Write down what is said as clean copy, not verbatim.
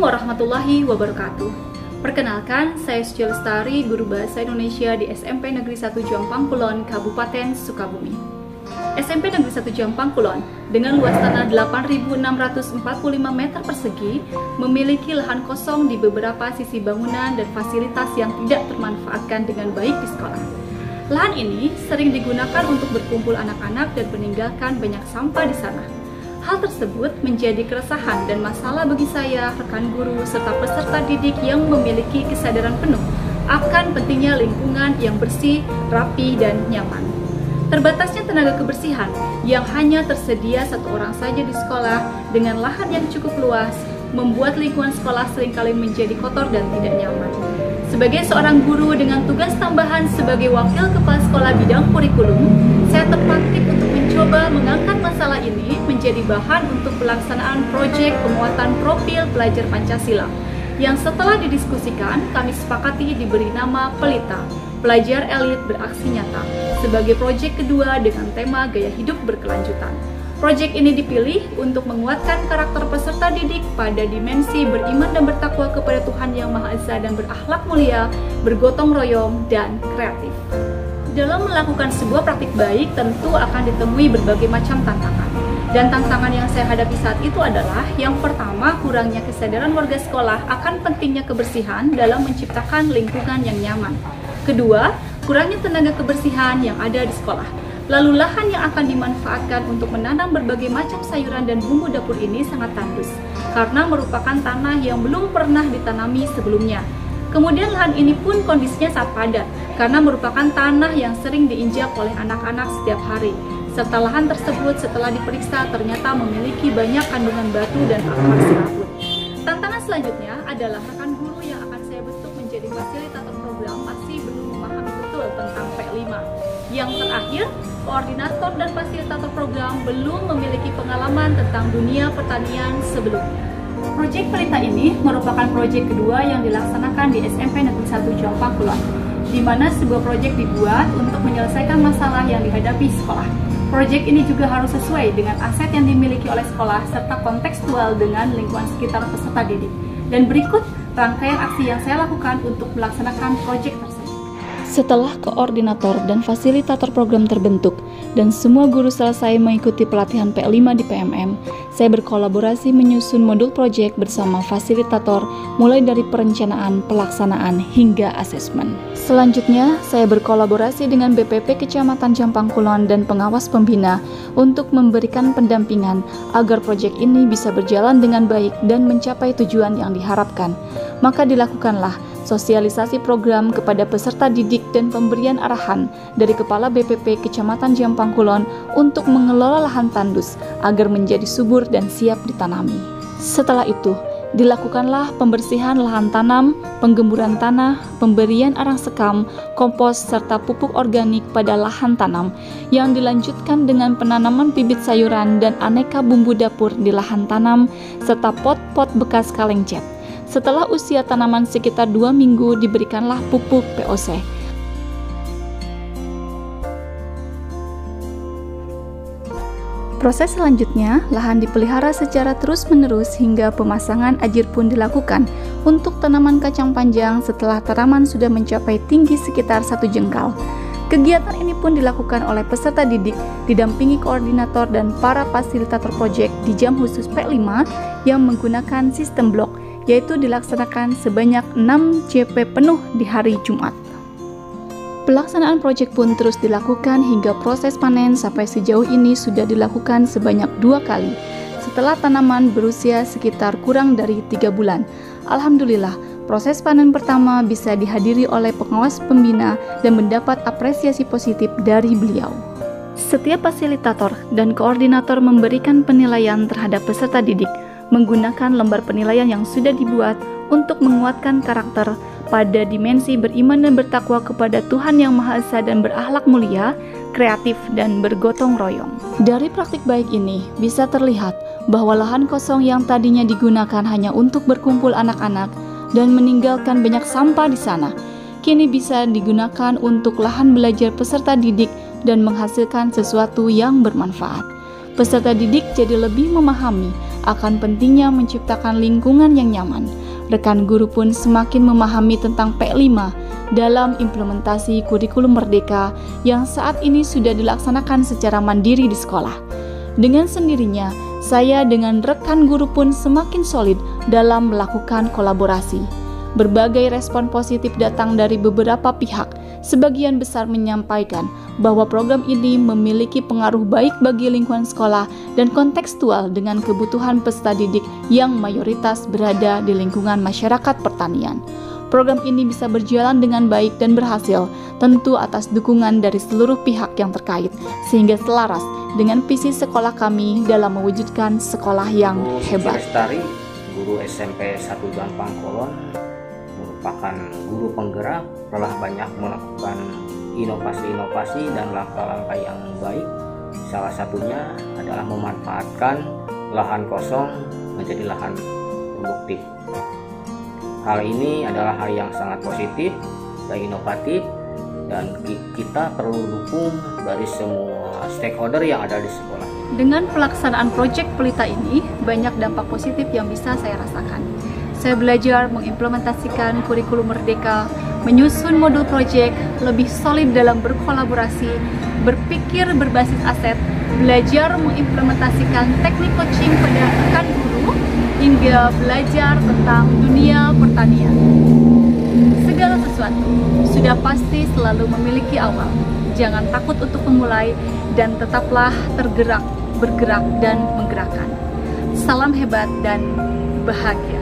Assalamualaikum warahmatullahi wabarakatuh. Perkenalkan, saya Suci Lestari, Guru Bahasa Indonesia di SMP Negeri 1 Jompang Kulon, Kabupaten Sukabumi. SMP Negeri 1 Jompang Kulon dengan luas tanah 8.645 meter persegi memiliki lahan kosong di beberapa sisi bangunan dan fasilitas yang tidak termanfaatkan dengan baik di sekolah. Lahan ini sering digunakan untuk berkumpul anak-anak dan meninggalkan banyak sampah di sana. Hal tersebut menjadi keresahan dan masalah bagi saya, rekan guru, serta peserta didik yang memiliki kesadaran penuh akan pentingnya lingkungan yang bersih, rapi, dan nyaman. Terbatasnya tenaga kebersihan yang hanya tersedia satu orang saja di sekolah dengan lahan yang cukup luas membuat lingkungan sekolah seringkali menjadi kotor dan tidak nyaman. Sebagai seorang guru dengan tugas tambahan sebagai wakil kepala sekolah bidang kurikulum, saya terpatik untuk mencoba mengangkat masalah ini menjadi bahan untuk pelaksanaan proyek penguatan profil pelajar Pancasila yang setelah didiskusikan kami sepakati diberi nama Pelita, Pelajar Elit Beraksi Nyata, sebagai proyek kedua dengan tema gaya hidup berkelanjutan. Proyek ini dipilih untuk menguatkan karakter peserta didik pada dimensi beriman dan bertakwa kepada Tuhan Yang Maha Esa dan berakhlak mulia, bergotong royong, dan kreatif. Dalam melakukan sebuah praktik baik tentu akan ditemui berbagai macam tantangan. Dan tantangan yang saya hadapi saat itu adalah yang pertama, kurangnya kesadaran warga sekolah akan pentingnya kebersihan dalam menciptakan lingkungan yang nyaman. Kedua, kurangnya tenaga kebersihan yang ada di sekolah. Lalu lahan yang akan dimanfaatkan untuk menanam berbagai macam sayuran dan bumbu dapur ini sangat tandus karena merupakan tanah yang belum pernah ditanami sebelumnya. Kemudian lahan ini pun kondisinya sangat padat karena merupakan tanah yang sering diinjak oleh anak-anak setiap hari. Serta lahan tersebut setelah diperiksa ternyata memiliki banyak kandungan batu dan akar serabut. Tantangan selanjutnya adalah rekan guru yang akan saya bentuk menjadi fasilitator program masih belum memahami betul tentang P5. Yang terakhir, koordinator dan fasilitator program belum memiliki pengalaman tentang dunia pertanian sebelumnya. Proyek Pelita ini merupakan proyek kedua yang dilaksanakan di SMP Negeri 1 Jompang Kulon, di mana sebuah proyek dibuat untuk menyelesaikan masalah yang dihadapi sekolah. Proyek ini juga harus sesuai dengan aset yang dimiliki oleh sekolah serta kontekstual dengan lingkungan sekitar peserta didik. Dan berikut rangkaian aksi yang saya lakukan untuk melaksanakan proyek tersebut. Setelah koordinator dan fasilitator program terbentuk dan semua guru selesai mengikuti pelatihan P5 di PMM, saya berkolaborasi menyusun modul proyek bersama fasilitator mulai dari perencanaan, pelaksanaan, hingga asesmen. Selanjutnya, saya berkolaborasi dengan BPP Kecamatan Jompang Kulon dan pengawas pembina untuk memberikan pendampingan agar proyek ini bisa berjalan dengan baik dan mencapai tujuan yang diharapkan. Maka dilakukanlah sosialisasi program kepada peserta didik dan pemberian arahan dari Kepala BPP Kecamatan Jompang Kulon untuk mengelola lahan tandus agar menjadi subur dan siap ditanami. Setelah itu, dilakukanlah pembersihan lahan tanam, penggemburan tanah, pemberian arang sekam, kompos, serta pupuk organik pada lahan tanam yang dilanjutkan dengan penanaman bibit sayuran dan aneka bumbu dapur di lahan tanam, serta pot-pot bekas kaleng cat. Setelah usia tanaman sekitar 2 minggu diberikanlah pupuk POC. Proses selanjutnya, lahan dipelihara secara terus-menerus hingga pemasangan ajir pun dilakukan untuk tanaman kacang panjang setelah tanaman sudah mencapai tinggi sekitar 1 jengkal. Kegiatan ini pun dilakukan oleh peserta didik, didampingi koordinator dan para fasilitator proyek di jam khusus P5 yang menggunakan sistem blok, yaitu dilaksanakan sebanyak 6 JP penuh di hari Jumat. Pelaksanaan proyek pun terus dilakukan hingga proses panen sampai sejauh ini sudah dilakukan sebanyak 2 kali setelah tanaman berusia sekitar kurang dari 3 bulan. Alhamdulillah, proses panen pertama bisa dihadiri oleh pengawas pembina dan mendapat apresiasi positif dari beliau. Setiap fasilitator dan koordinator memberikan penilaian terhadap peserta didik menggunakan lembar penilaian yang sudah dibuat untuk menguatkan karakter pada dimensi beriman dan bertakwa kepada Tuhan Yang Maha Esa dan berakhlak mulia, kreatif, dan bergotong royong. Dari praktik baik ini bisa terlihat bahwa lahan kosong yang tadinya digunakan hanya untuk berkumpul anak-anak dan meninggalkan banyak sampah di sana, kini bisa digunakan untuk lahan belajar peserta didik dan menghasilkan sesuatu yang bermanfaat. Peserta didik jadi lebih memahami akan pentingnya menciptakan lingkungan yang nyaman. Rekan guru pun semakin memahami tentang P5 dalam implementasi kurikulum merdeka yang saat ini sudah dilaksanakan secara mandiri di sekolah. Dengan sendirinya, saya dengan rekan guru pun semakin solid dalam melakukan kolaborasi. Berbagai respon positif datang dari beberapa pihak. Sebagian besar menyampaikan bahwa program ini memiliki pengaruh baik bagi lingkungan sekolah dan kontekstual dengan kebutuhan peserta didik yang mayoritas berada di lingkungan masyarakat pertanian. Program ini bisa berjalan dengan baik dan berhasil, tentu atas dukungan dari seluruh pihak yang terkait, sehingga selaras dengan visi sekolah kami dalam mewujudkan sekolah yang hebat. Lestari, guru SMP 1 Jampang Kulon, merupakan guru penggerak, telah banyak melakukan inovasi-inovasi dan langkah-langkah yang baik. Salah satunya adalah memanfaatkan lahan kosong menjadi lahan produktif. Hal ini adalah hal yang sangat positif dan inovatif, dan kita perlu dukung dari semua stakeholder yang ada di sekolah. Dengan pelaksanaan proyek Pelita ini, banyak dampak positif yang bisa saya rasakan. Saya belajar mengimplementasikan kurikulum merdeka, menyusun modul proyek, lebih solid dalam berkolaborasi, berpikir berbasis aset, belajar mengimplementasikan teknik coaching pada rekan guru, hingga belajar tentang dunia pertanian. Segala sesuatu sudah pasti selalu memiliki awal. Jangan takut untuk memulai dan tetaplah tergerak, bergerak, dan menggerakkan. Salam hebat dan bahagia.